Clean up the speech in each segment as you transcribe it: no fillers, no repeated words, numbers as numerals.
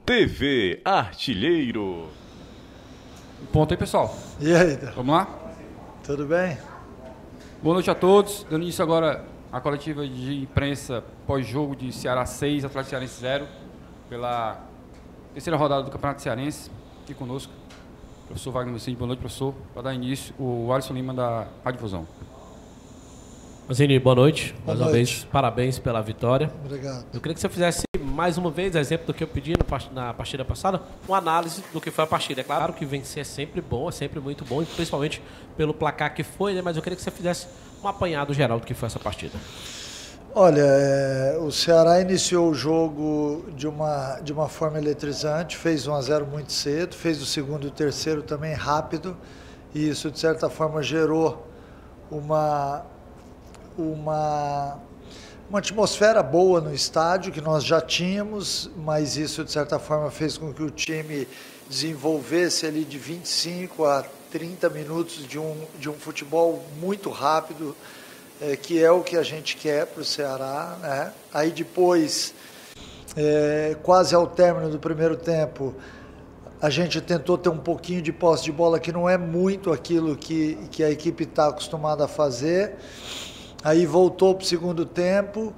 TV Artilheiro. Ponto aí, pessoal. E aí? Vamos lá? Tudo bem? Boa noite a todos. Dando início agora à coletiva de imprensa pós-jogo de Ceará 6, Atlético Cearense 0, pela terceira rodada do Campeonato Cearense. Aqui conosco, professor Wagner Vicente. Boa noite, professor. Para dar início, o Alisson Lima da Rádio Fusão. Mazini, boa noite. Boa Mais uma noite. vez, parabéns pela vitória. Obrigado. Eu queria que você fizesse mais uma vez, exemplo do que eu pedi na partida passada, uma análise do que foi a partida. É claro que vencer é sempre bom, é sempre muito bom, principalmente pelo placar que foi, né? Mas eu queria que você fizesse um apanhado geral do que foi essa partida. Olha, o Ceará iniciou o jogo de uma forma eletrizante, fez 1-0 muito cedo, fez o segundo e o terceiro também rápido, e isso, de certa forma, gerou uma atmosfera boa no estádio, que nós já tínhamos, mas isso, de certa forma, fez com que o time desenvolvesse ali de 25 a 30 minutos de um futebol muito rápido, que é o que a gente quer para o Ceará, né? Aí depois, quase ao término do primeiro tempo, a gente tentou ter um pouquinho de posse de bola, que não é muito aquilo que a equipe está acostumada a fazer. Aí voltou para o segundo tempo,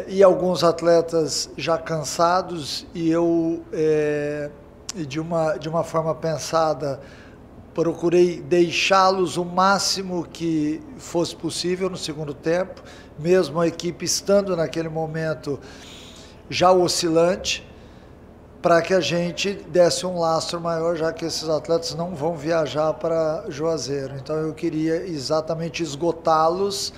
e alguns atletas já cansados, e eu, de uma forma pensada, procurei deixá-los o máximo que fosse possível no segundo tempo, mesmo a equipe estando naquele momento já oscilante, para que a gente desse um lastro maior, já que esses atletas não vão viajar para Juazeiro. Então eu queria exatamente esgotá-los,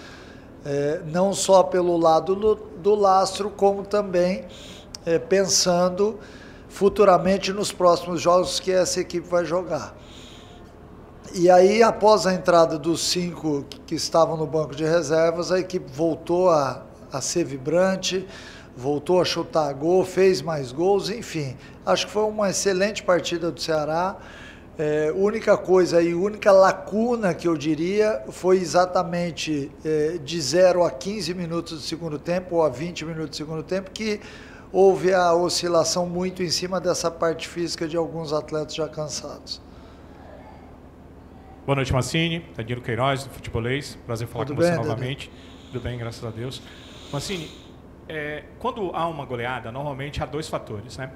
não só pelo lado do lastro, como também pensando futuramente nos próximos jogos que essa equipe vai jogar. E aí, após a entrada dos 5 que estavam no banco de reservas, a equipe voltou a ser vibrante, voltou a chutar gol, fez mais gols, enfim. Acho que foi uma excelente partida do Ceará. Única coisa e única lacuna que eu diria foi exatamente de 0 a 15 minutos do segundo tempo, ou a 20 minutos do segundo tempo, que houve a oscilação muito em cima dessa parte física de alguns atletas já cansados. Boa noite, Mancini. Danilo Queiroz, do Futebolês. Prazer falar Tudo com você bem, novamente. Tudo bem, graças a Deus. Mancini, quando há uma goleada, normalmente há 2 fatores, né?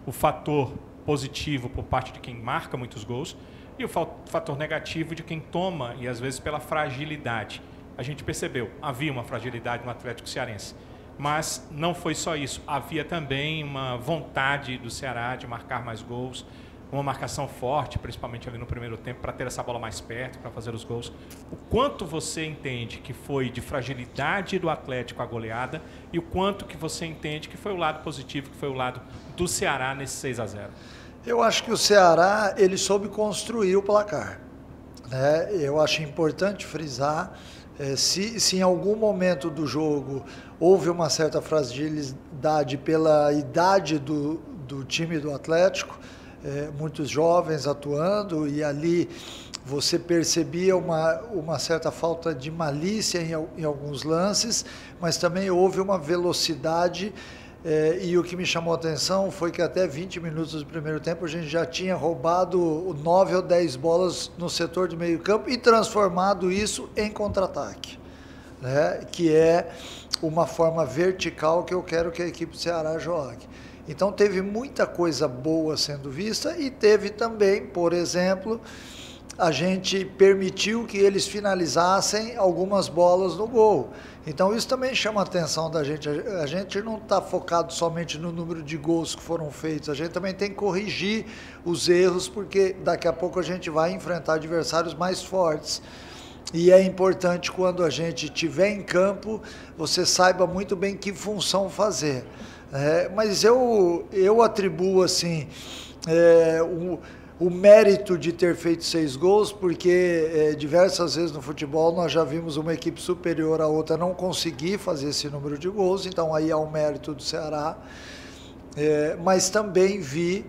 O fator positivo por parte de quem marca muitos gols e o fator negativo de quem toma, e às vezes pela fragilidade. A gente percebeu, havia uma fragilidade no Atlético Cearense, mas não foi só isso. Havia também uma vontade do Ceará de marcar mais gols, uma marcação forte, principalmente ali no primeiro tempo, para ter essa bola mais perto, para fazer os gols. O quanto você entende que foi de fragilidade do Atlético a goleada e o quanto que você entende que foi o lado positivo, que foi o lado do Ceará nesse 6-0? Eu acho que o Ceará, ele soube construir o placar, né? Eu acho importante frisar, se em algum momento do jogo houve uma certa fragilidade pela idade do time do Atlético, muitos jovens atuando, e ali você percebia uma certa falta de malícia em alguns lances, mas também houve uma velocidade, e o que me chamou a atenção foi que até 20 minutos do primeiro tempo a gente já tinha roubado 9 ou 10 bolas no setor de meio campo e transformado isso em contra-ataque, né? Que é uma forma vertical que eu quero que a equipe do Ceará jogue. Então teve muita coisa boa sendo vista e teve também, por exemplo, a gente permitiu que eles finalizassem algumas bolas no gol. Então isso também chama a atenção da gente. A gente não está focado somente no número de gols que foram feitos, a gente também tem que corrigir os erros, porque daqui a pouco a gente vai enfrentar adversários mais fortes. E é importante, quando a gente estiver em campo, você saiba muito bem que função fazer. Mas eu atribuo assim, o mérito de ter feito 6 gols, porque diversas vezes no futebol nós já vimos uma equipe superior à outra não conseguir fazer esse número de gols, então aí há o mérito do Ceará, mas também vi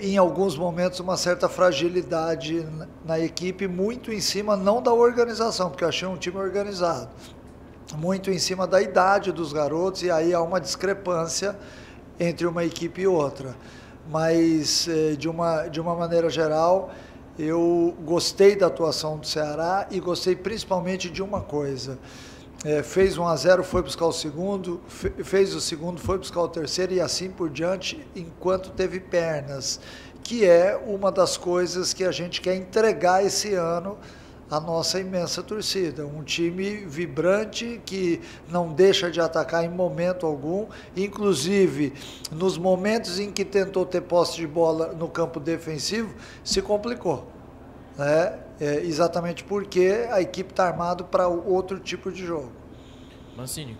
em alguns momentos uma certa fragilidade na equipe, muito em cima não da organização, porque eu achei um time organizado, muito em cima da idade dos garotos, e aí há uma discrepância entre uma equipe e outra. Mas, de uma maneira geral, eu gostei da atuação do Ceará e gostei principalmente de uma coisa. Fez 1-0, foi buscar o segundo, fez o segundo, foi buscar o terceiro e assim por diante, enquanto teve pernas, que é uma das coisas que a gente quer entregar esse ano à nossa imensa torcida. Um time vibrante que não deixa de atacar em momento algum, inclusive nos momentos em que tentou ter posse de bola no campo defensivo, se complicou. Exatamente porque a equipe está armada para outro tipo de jogo. Mancini,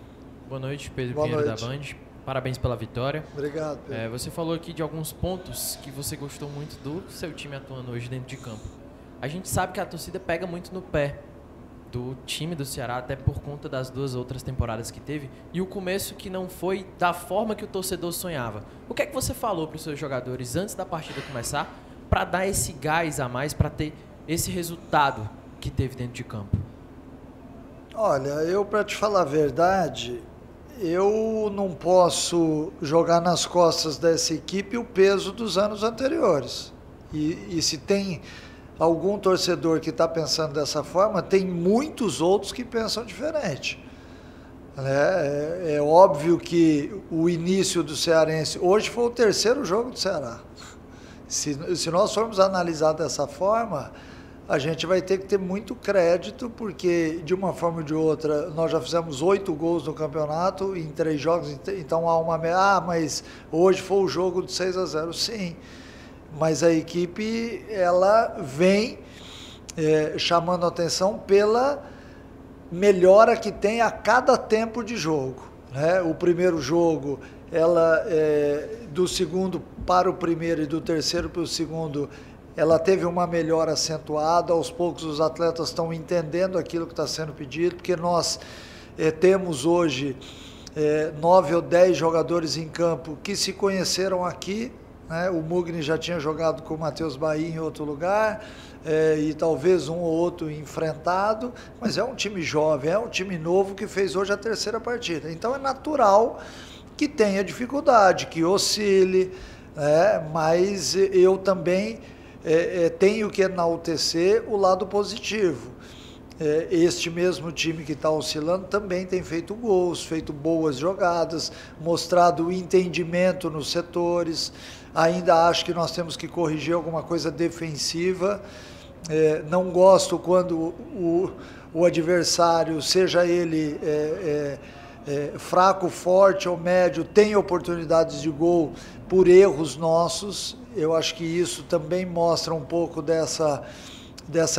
boa noite, Pedro Boa Pinheiro noite. da Band. Parabéns pela vitória. Obrigado, Pedro. Você falou aqui de alguns pontos que você gostou muito do seu time atuando hoje dentro de campo. A gente sabe que a torcida pega muito no pé do time do Ceará, até por conta das 2 outras temporadas que teve, e o começo que não foi da forma que o torcedor sonhava. O que é que você falou para os seus jogadores antes da partida começar, para dar esse gás a mais, para ter esse resultado que teve dentro de campo? Olha, para te falar a verdade, eu não posso jogar nas costas dessa equipe o peso dos anos anteriores. E se tem algum torcedor que está pensando dessa forma, tem muitos outros que pensam diferente. É óbvio que o início do Cearense, hoje foi o 3º jogo do Ceará. Se nós formos analisar dessa forma, a gente vai ter que ter muito crédito, porque de uma forma ou de outra, nós já fizemos 8 gols no campeonato em 3 jogos, então há uma... mas hoje foi o jogo de 6-0, sim. Mas a equipe, ela vem chamando a atenção pela melhora que tem a cada tempo de jogo. O primeiro jogo, ela do segundo para o primeiro e do terceiro para o segundo, ela teve uma melhora acentuada. Aos poucos os atletas estão entendendo aquilo que está sendo pedido, porque nós temos hoje 9 ou 10 jogadores em campo que se conheceram aqui. O Mugni já tinha jogado com o Matheus Bahia em outro lugar, e talvez um ou outro enfrentado, mas é um time jovem, é um time novo que fez hoje a 3ª partida. Então é natural que tenha dificuldade, que oscile, mas eu também tenho que enaltecer o lado positivo. Este mesmo time que está oscilando também tem feito gols, feito boas jogadas, mostrado o entendimento nos setores. Ainda acho que nós temos que corrigir alguma coisa defensiva. Não gosto quando o adversário, seja ele fraco, forte ou médio, tem oportunidades de gol por erros nossos. Eu acho que isso também mostra um pouco dessa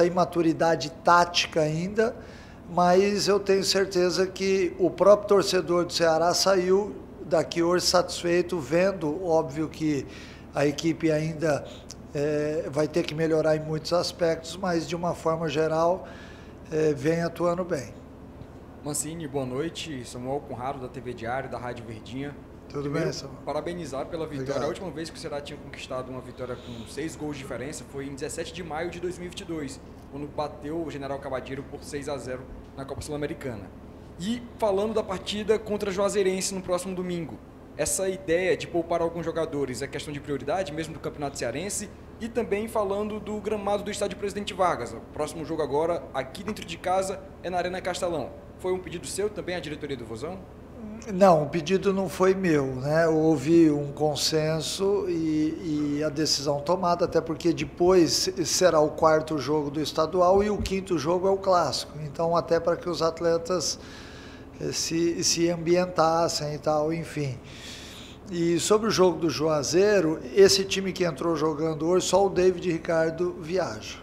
imaturidade tática ainda, mas eu tenho certeza que o próprio torcedor do Ceará saiu daqui hoje satisfeito, vendo, óbvio que a equipe ainda vai ter que melhorar em muitos aspectos, mas de uma forma geral vem atuando bem. Mancini, boa noite. Samuel Conrado, da TV Diário, da Rádio Verdinha. Tudo bem, Samuel? Parabenizar pela vitória. Obrigado. A última vez que o Ceará tinha conquistado uma vitória com 6 gols de diferença foi em 17 de maio de 2022, quando bateu o General Cabadeiro por 6-0 na Copa Sul-Americana. E falando da partida contra a Juazeirense no próximo domingo, essa ideia de poupar alguns jogadores é questão de prioridade, mesmo do Campeonato Cearense, e também falando do gramado do estádio Presidente Vargas. O próximo jogo agora, aqui dentro de casa, é na Arena Castelão. Foi um pedido seu também, a diretoria do Vozão? Não, o pedido não foi meu, houve um consenso e a decisão tomada, até porque depois será o 4º jogo do estadual e o 5º jogo é o clássico. Então, até para que os atletas se ambientassem e tal, enfim. E sobre o jogo do Juazeiro, esse time que entrou jogando hoje, só o David Ricardo viaja.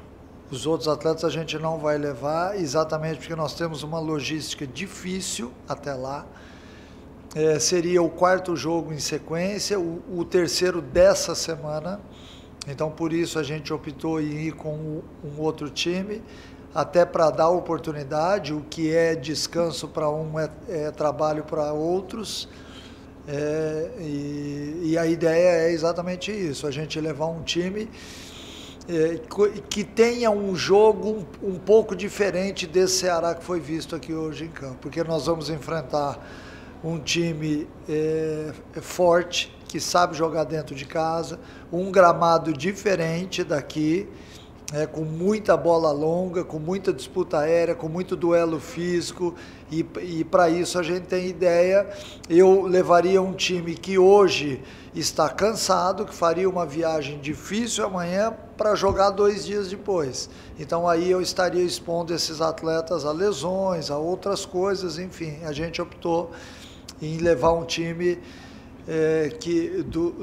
Os outros atletas a gente não vai levar, exatamente porque nós temos uma logística difícil até lá. Seria o 4º jogo em sequência, o 3º dessa semana. Então, por isso a gente optou em ir com um outro time, até para dar oportunidade. O que é descanso para um é trabalho para outros. E a ideia é exatamente isso, a gente levar um time que tenha um jogo um pouco diferente desse Ceará que foi visto aqui hoje em campo, porque nós vamos enfrentar um time forte, que sabe jogar dentro de casa, um gramado diferente daqui, com muita bola longa, com muita disputa aérea, com muito duelo físico, e para isso a gente tem ideia. Eu levaria um time que hoje está cansado, que faria uma viagem difícil amanhã para jogar 2 dias depois. Então aí eu estaria expondo esses atletas a lesões, a outras coisas, enfim, a gente optou em levar um time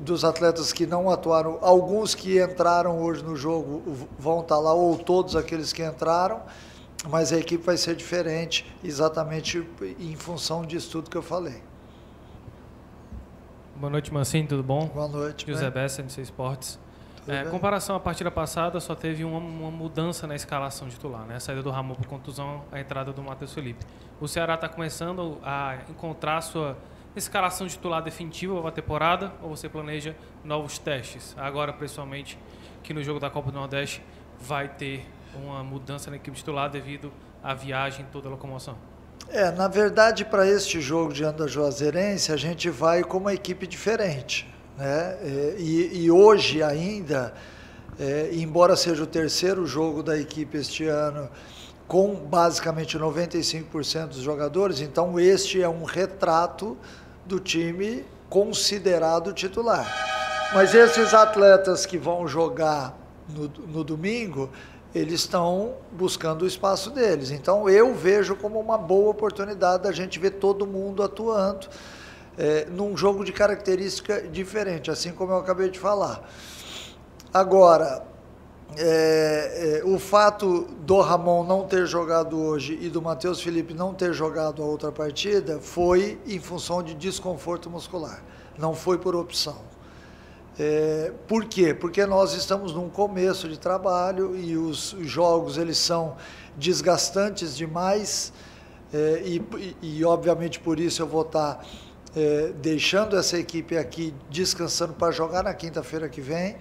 dos atletas que não atuaram, alguns que entraram hoje no jogo vão estar lá, ou todos aqueles que entraram, mas a equipe vai ser diferente, exatamente em função disso tudo que eu falei. Boa noite, Mancini, tudo bom? Boa noite. José Bessa, NC Esportes. Em comparação à partida passada, só teve uma mudança na escalação titular, né? A saída do Ramon por contusão, a entrada do Matheus Felipe. O Ceará está começando a encontrar sua escalação titular definitiva para a temporada, ou você planeja novos testes? Agora, principalmente, que no jogo da Copa do Nordeste vai ter uma mudança na equipe titular devido à viagem, toda a locomoção. Na verdade, para este jogo diante da Juazeirense, a gente vai com uma equipe diferente, né? E hoje ainda, embora seja o terceiro jogo da equipe este ano, com basicamente 95% dos jogadores, então este é um retrato do time considerado titular. Mas esses atletas que vão jogar no domingo, eles estão buscando o espaço deles. Então eu vejo como uma boa oportunidade da gente ver todo mundo atuando num jogo de característica diferente, assim como eu acabei de falar. Agora, o fato do Ramon não ter jogado hoje e do Matheus Felipe não ter jogado a outra partida foi em função de desconforto muscular, não foi por opção. Por quê? Porque nós estamos num começo de trabalho e os jogos eles são desgastantes demais, e obviamente por isso eu vou estar deixando essa equipe aqui descansando para jogar na quinta-feira que vem.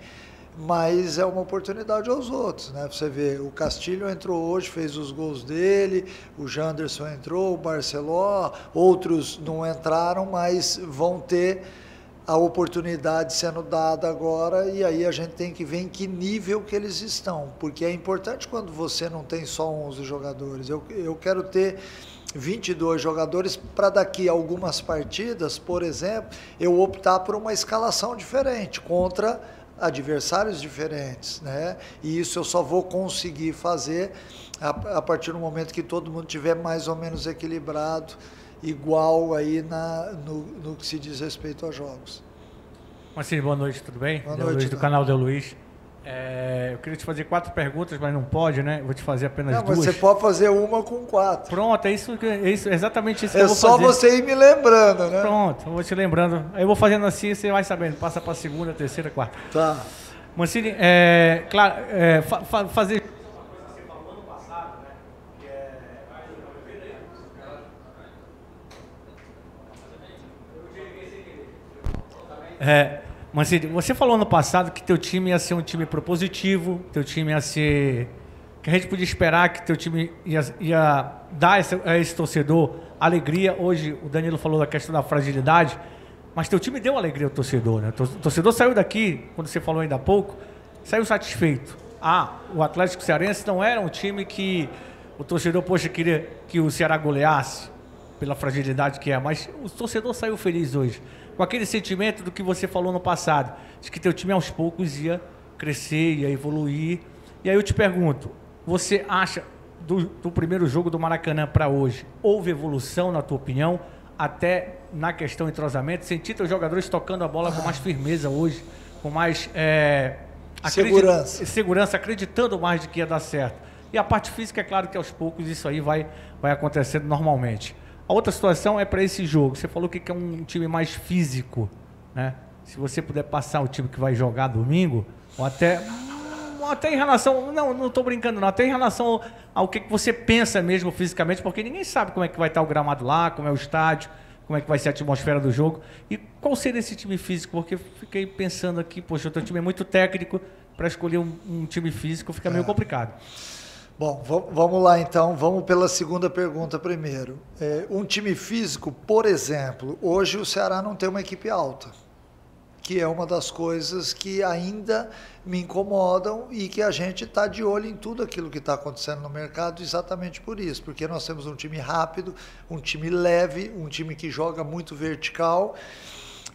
Mas é uma oportunidade aos outros, né? Você vê, o Castilho entrou hoje, fez os gols dele, o Janderson entrou, o Barceló, outros não entraram, mas vão ter a oportunidade sendo dada agora, e aí a gente tem que ver em que nível que eles estão, porque é importante quando você não tem só 11 jogadores. Eu quero ter 22 jogadores para daqui a algumas partidas, por exemplo, eu optar por uma escalação diferente, contra adversários diferentes, né? E isso eu só vou conseguir fazer a partir do momento que todo mundo tiver mais ou menos equilibrado, igual aí no que se diz respeito a jogos. Marcinho, boa noite, tudo bem? Boa Del noite, Luiz, do canal Del Luiz. Eu queria te fazer 4 perguntas, mas não pode, né? Vou te fazer apenas 2. Você pode fazer uma com 4. Pronto, é exatamente isso que eu vou fazer. É só você ir me lembrando, né? Pronto, eu vou te lembrando. Aí eu vou fazendo assim, você vai sabendo. Passa para a segunda, terceira, quarta. Tá. Mancini, claro, fazer... Mancini, você falou no passado que teu time ia ser um time propositivo, teu time ia ser... que a gente podia esperar que teu time ia dar a esse torcedor alegria. Hoje o Danilo falou da questão da fragilidade, mas teu time deu alegria ao torcedor, né? O torcedor saiu daqui, quando você falou ainda há pouco, saiu satisfeito. O Atlético Cearense não era um time que o torcedor, queria que o Ceará goleasse pela fragilidade que é, mas o torcedor saiu feliz hoje, com aquele sentimento do que você falou no passado, de que teu time aos poucos ia crescer, ia evoluir. E aí eu te pergunto, você acha do primeiro jogo do Maracanã para hoje, houve evolução na tua opinião, até na questão entrosamento? Senti teus jogadores tocando a bola com mais firmeza hoje, com mais segurança, acreditando mais de que ia dar certo. E a parte física, é claro que aos poucos isso aí vai acontecendo normalmente. A outra situação é para esse jogo. Você falou que é um time mais físico, né? Se você puder passar o time que vai jogar domingo, ou até em relação... Não estou brincando, não. Até em relação ao que você pensa mesmo fisicamente, porque ninguém sabe como é que vai estar o gramado lá, como é o estádio, como é que vai ser a atmosfera do jogo. E qual seria esse time físico? Porque eu fiquei pensando aqui, poxa, o teu time é muito técnico, para escolher um time físico fica meio complicado. Bom, vamos lá então, vamos pela segunda pergunta primeiro. Um time físico, por exemplo, hoje o Ceará não tem uma equipe alta, que é uma das coisas que ainda me incomodam e que a gente está de olho em tudo aquilo que está acontecendo no mercado exatamente por isso, porque nós temos um time rápido, um time leve, um time que joga muito vertical,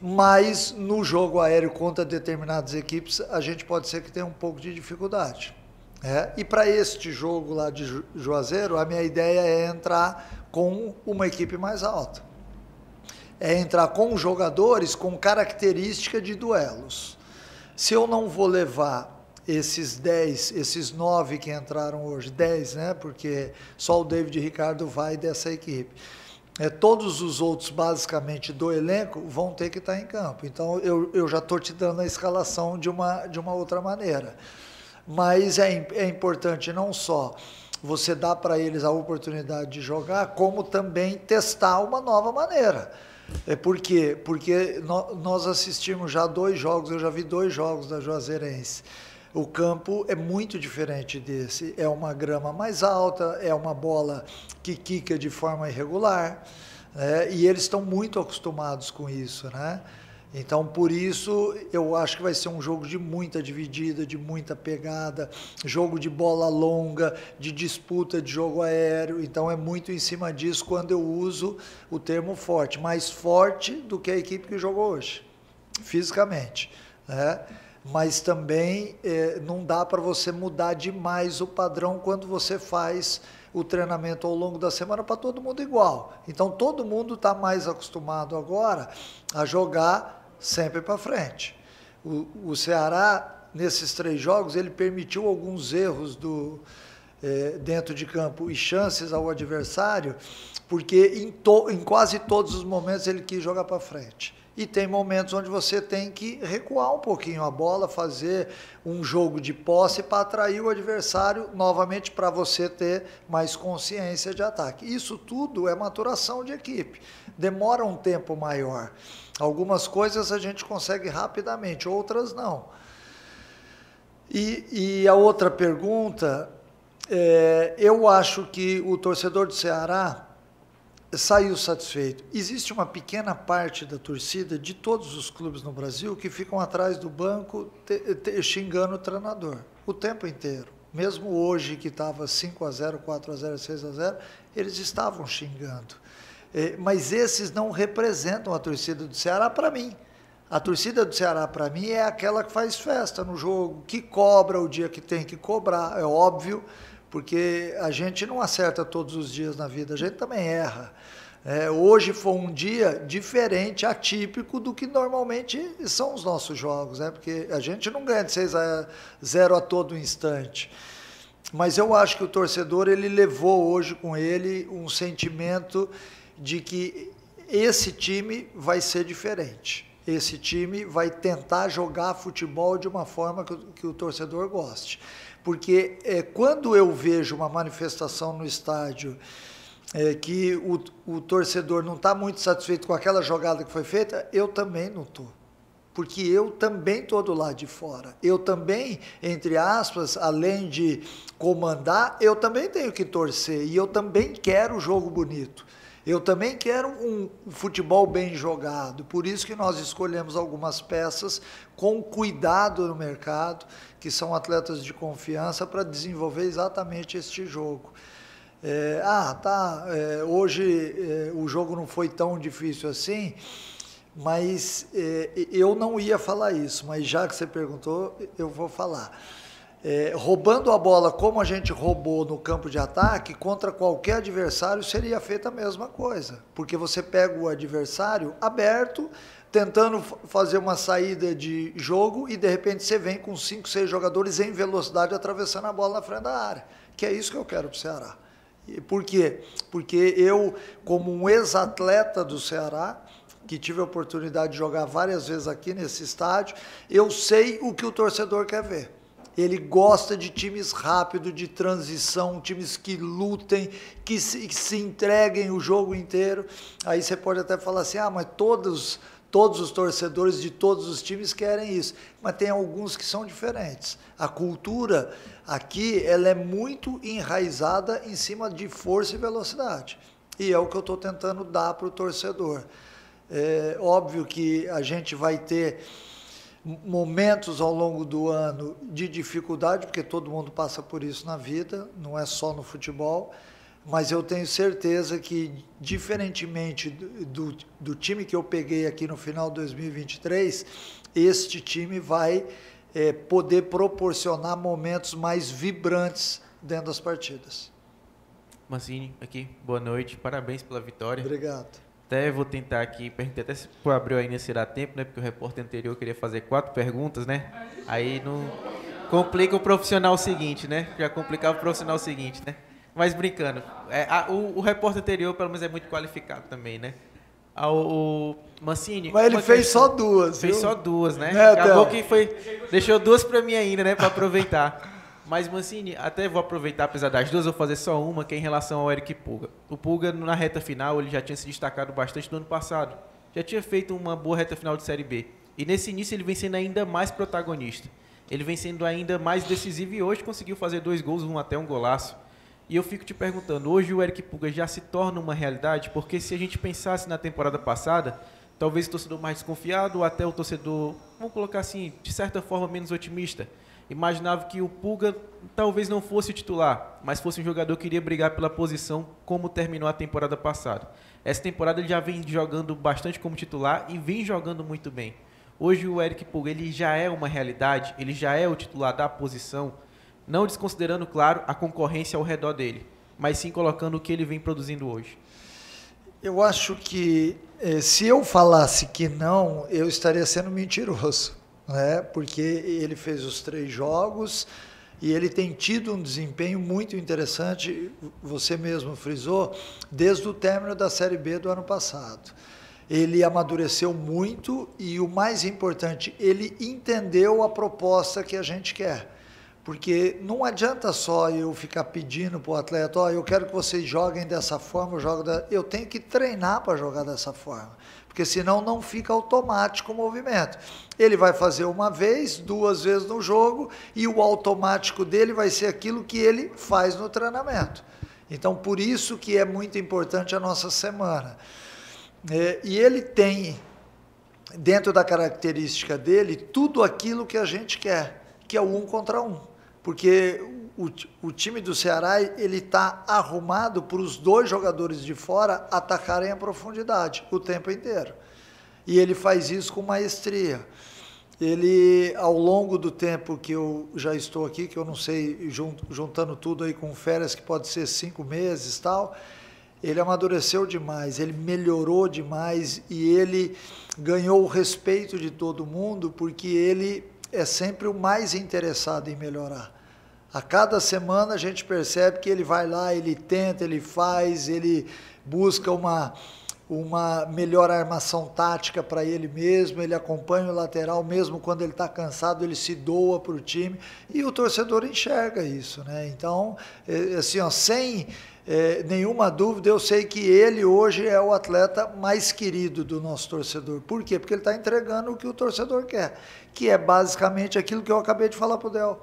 mas no jogo aéreo contra determinadas equipes a gente pode ser que tenha um pouco de dificuldade. E para este jogo lá de Juazeiro, a minha ideia é entrar com uma equipe mais alta. É entrar com jogadores com característica de duelos. Se eu não vou levar esses 10, esses 9 que entraram hoje, 10, né? Porque só o David Ricardo vai dessa equipe. Todos os outros, basicamente, do elenco vão ter que estar em campo. Então, eu já estou te dando a escalação de uma outra maneira. Mas é importante não só você dar para eles a oportunidade de jogar, como também testar uma nova maneira. Por quê? Porque nós assistimos já 2 jogos, eu já vi 2 jogos da Juazeirense. O campo é muito diferente desse, é uma grama mais alta, é uma bola que quica de forma irregular, né? E eles estão muito acostumados com isso, né? Então, por isso, eu acho que vai ser um jogo de muita dividida, de muita pegada, jogo de bola longa, de disputa de jogo aéreo. Então, é muito em cima disso quando eu uso o termo forte, mais forte do que a equipe que jogou hoje, fisicamente, né? Mas também não dá para você mudar demais o padrão quando você faz o treinamento ao longo da semana para todo mundo igual. Então, todo mundo está mais acostumado agora a jogar sempre para frente. O Ceará, nesses 3 jogos, ele permitiu alguns erros dentro de campo e chances ao adversário, porque em quase todos os momentos ele quis jogar para frente. E tem momentos onde você tem que recuar um pouquinho a bola, fazer um jogo de posse para atrair o adversário novamente, para você ter mais consciência de ataque. Isso tudo é maturação de equipe. Demora um tempo maior. Algumas coisas a gente consegue rapidamente, outras não. E a outra pergunta, eu acho que o torcedor do Ceará saiu satisfeito. Existe uma pequena parte da torcida de todos os clubes no Brasil que ficam atrás do banco xingando o treinador o tempo inteiro. Mesmo hoje que estava 5-0, 4-0, 6-0, eles estavam xingando. Mas esses não representam a torcida do Ceará para mim. A torcida do Ceará para mim é aquela que faz festa no jogo, que cobra o dia que tem que cobrar, é óbvio, porque a gente não acerta todos os dias na vida, a gente também erra. Hoje foi um dia diferente, atípico do que normalmente são os nossos jogos, né? Porque a gente não ganha de 6-0 a todo instante. Mas eu acho que o torcedor ele levou hoje com ele um sentimento de que esse time vai ser diferente. Esse time vai tentar jogar futebol de uma forma que o torcedor goste. Porque quando eu vejo uma manifestação no estádio que o torcedor não está muito satisfeito com aquela jogada que foi feita, eu também não estou. Porque eu também estou do lado de fora. Eu também, entre aspas, além de comandar, eu também tenho que torcer. E eu também quero o jogo bonito. Eu também quero um futebol bem jogado, por isso que nós escolhemos algumas peças com cuidado no mercado, que são atletas de confiança para desenvolver exatamente este jogo. Hoje o jogo não foi tão difícil assim, mas eu não ia falar isso, mas já que você perguntou, eu vou falar. Roubando a bola como a gente roubou no campo de ataque, contra qualquer adversário seria feita a mesma coisa, porque você pega o adversário aberto, tentando fazer uma saída de jogo e de repente você vem com 5, 6 jogadores em velocidade atravessando a bola na frente da área, que é isso que eu quero para o Ceará. Por quê? Porque eu, como um ex-atleta do Ceará, que tive a oportunidade de jogar várias vezes aqui nesse estádio, eu sei o que o torcedor quer ver. Ele gosta de times rápidos, de transição, times que lutem, que se entreguem o jogo inteiro. Aí você pode até falar assim, mas todos os torcedores de todos os times querem isso. Mas tem alguns que são diferentes. A cultura aqui ela é muito enraizada em cima de força e velocidade. E é o que eu estou tentando dar para o torcedor. É óbvio que a gente vai ter momentos ao longo do ano de dificuldade, porque todo mundo passa por isso na vida, não é só no futebol, mas eu tenho certeza que, diferentemente do time que eu peguei aqui no final de 2023, este time vai poder proporcionar momentos mais vibrantes dentro das partidas. Mancini, aqui, boa noite, parabéns pela vitória. Obrigado. Até vou tentar aqui, perguntei até se o Abreu ainda será tempo, né? Porque o repórter anterior queria fazer 4 perguntas, né? Aí não complica o profissional seguinte, né? Já complicava o profissional seguinte, né? Mas brincando, o repórter anterior pelo menos é muito qualificado também, né? O Mancini... Mas ele fez só 2, Fez só 2, né? Acabou que deixou 2 para mim ainda, né? Para aproveitar. Mas, Mancini, até vou aproveitar, apesar das 2, vou fazer só uma, que é em relação ao Eric Pulga. O Pulga, na reta final, ele já tinha se destacado bastante no ano passado. Já tinha feito uma boa reta final de Série B. E nesse início ele vem sendo ainda mais protagonista. Ele vem sendo ainda mais decisivo e hoje conseguiu fazer 2 gols, até um golaço. E eu fico te perguntando, hoje o Eric Pulga já se torna uma realidade? Porque se a gente pensasse na temporada passada, talvez o torcedor mais desconfiado ou até o torcedor, vamos colocar assim, de certa forma menos otimista, imaginava que o Pulga talvez não fosse o titular, mas fosse um jogador que iria brigar pela posição como terminou a temporada passada. Essa temporada ele já vem jogando bastante como titular e vem jogando muito bem. Hoje o Eric Pulga ele já é uma realidade, ele já é o titular da posição, não desconsiderando, claro, a concorrência ao redor dele, mas sim colocando o que ele vem produzindo hoje. Eu acho que se eu falasse que não, eu estaria sendo mentiroso, né? Porque ele fez os 3 jogos e ele tem tido um desempenho muito interessante, você mesmo frisou, desde o término da Série B do ano passado. Ele amadureceu muito e, o mais importante, ele entendeu a proposta que a gente quer. Porque não adianta só eu ficar pedindo para o atleta, eu quero que vocês joguem dessa forma, eu tenho que treinar para jogar dessa forma, porque senão não fica automático o movimento. Ele vai fazer 1 vez, 2 vezes no jogo, e o automático dele vai ser aquilo que ele faz no treinamento. Então, por isso que é muito importante a nossa semana. E ele tem, dentro da característica dele, tudo aquilo que a gente quer, que é o 1 contra 1. Porque o time do Ceará ele está arrumado para os 2 jogadores de fora atacarem a profundidade o tempo inteiro. E ele faz isso com maestria. Ele, ao longo do tempo que eu já estou aqui, que eu não sei, juntando tudo aí com férias, que pode ser 5 meses e tal, ele amadureceu demais, ele melhorou demais e ele ganhou o respeito de todo mundo, porque ele é sempre o mais interessado em melhorar. A cada semana a gente percebe que ele vai lá, ele tenta, ele faz, ele busca uma melhor armação tática para ele mesmo, ele acompanha o lateral, mesmo quando ele está cansado, ele se doa para o time, e o torcedor enxerga isso, né? Então, assim, sem nenhuma dúvida, eu sei que ele hoje é o atleta mais querido do nosso torcedor. Por quê? Porque ele está entregando o que o torcedor quer, que é basicamente aquilo que eu acabei de falar para o Del.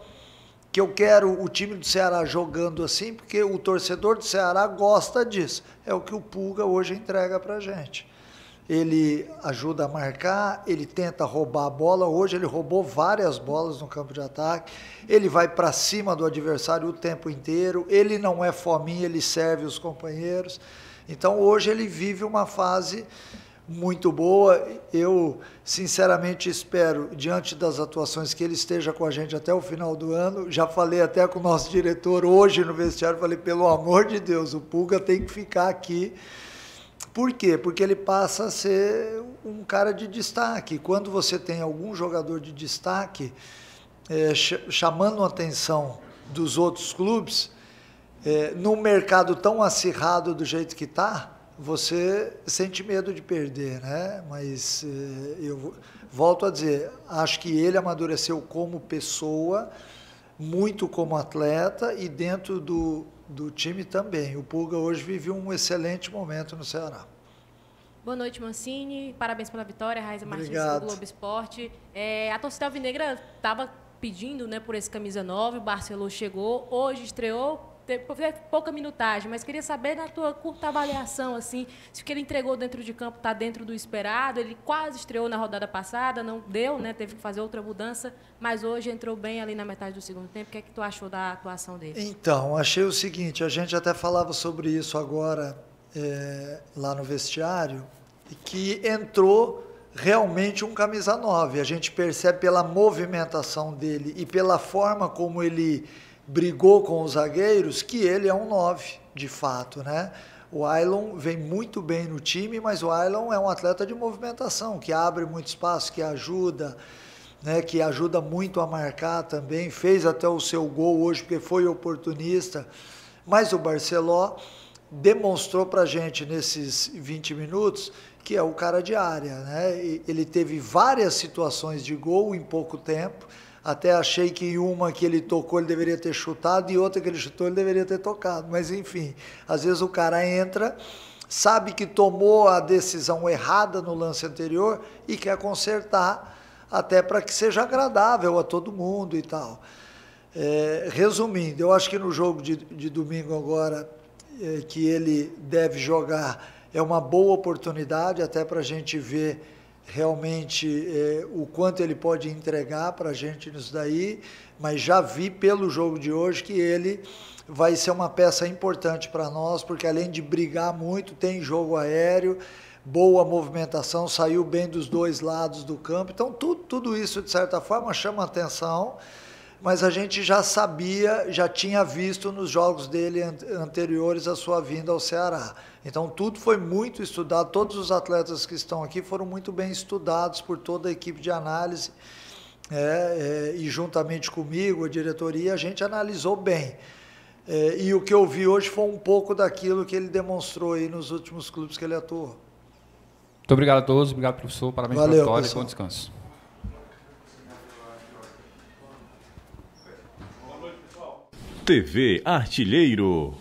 Que eu quero o time do Ceará jogando assim, porque o torcedor do Ceará gosta disso. É o que o Pulga hoje entrega para a gente. Ele ajuda a marcar, ele tenta roubar a bola. Hoje ele roubou várias bolas no campo de ataque. Ele vai para cima do adversário o tempo inteiro. Ele não é fominha, ele serve os companheiros. Então hoje ele vive uma fase muito boa. Eu, sinceramente, espero, diante das atuações, que ele esteja com a gente até o final do ano. Já falei até com o nosso diretor hoje no vestiário, falei, pelo amor de Deus, o Pulga tem que ficar aqui. Por quê? Porque ele passa a ser um cara de destaque. Quando você tem algum jogador de destaque chamando a atenção dos outros clubes, num mercado tão acirrado do jeito que está, você sente medo de perder, né? Mas eu volto a dizer, acho que ele amadureceu como pessoa, muito como atleta e dentro do time também. O Pulga hoje vive um excelente momento no Ceará. Boa noite, Mancini. Parabéns pela vitória, Raiza Martins Obrigado. do Globo Esporte. A torcida alvinegra estava pedindo, né, por esse camisa 9, o Barcelona chegou, hoje estreou teve pouca minutagem, mas queria saber na tua curta avaliação, assim, se o que ele entregou dentro de campo está dentro do esperado. Ele quase estreou na rodada passada, não deu, né? Teve que fazer outra mudança, mas hoje entrou bem ali na metade do segundo tempo. O que é que tu achou da atuação dele? Então, achei o seguinte, a gente até falava sobre isso agora lá no vestiário, que entrou realmente um camisa 9. A gente percebe pela movimentação dele e pela forma como ele brigou com os zagueiros que ele é um 9, de fato, né? O Ailon vem muito bem no time, mas o Ailon é um atleta de movimentação, que abre muito espaço, que ajuda, né, que ajuda muito a marcar também, fez até o seu gol hoje, porque foi oportunista, mas o Barceló demonstrou pra gente nesses 20 minutos que é o cara de área, né? Ele teve várias situações de gol em pouco tempo, até achei que em uma que ele tocou ele deveria ter chutado e outra que ele chutou ele deveria ter tocado, mas enfim, às vezes o cara entra, sabe que tomou a decisão errada no lance anterior e quer consertar, até para que seja agradável a todo mundo e tal. Resumindo, eu acho que no jogo de domingo agora, que ele deve jogar, é uma boa oportunidade até para a gente ver realmente o quanto ele pode entregar para a gente nisso daí, mas já vi pelo jogo de hoje que ele vai ser uma peça importante para nós, porque além de brigar muito, tem jogo aéreo, boa movimentação, saiu bem dos dois lados do campo, então tudo isso de certa forma chama atenção, mas a gente já sabia, já tinha visto nos jogos dele anteriores a sua vinda ao Ceará. Então tudo foi muito estudado, todos os atletas que estão aqui foram muito bem estudados por toda a equipe de análise, e juntamente comigo, a diretoria, a gente analisou bem. E o que eu vi hoje foi um pouco daquilo que ele demonstrou aí nos últimos clubes que ele atuou. Muito obrigado a todos, obrigado professor, parabéns pela vitória e bom descanso. TV Artilheiro.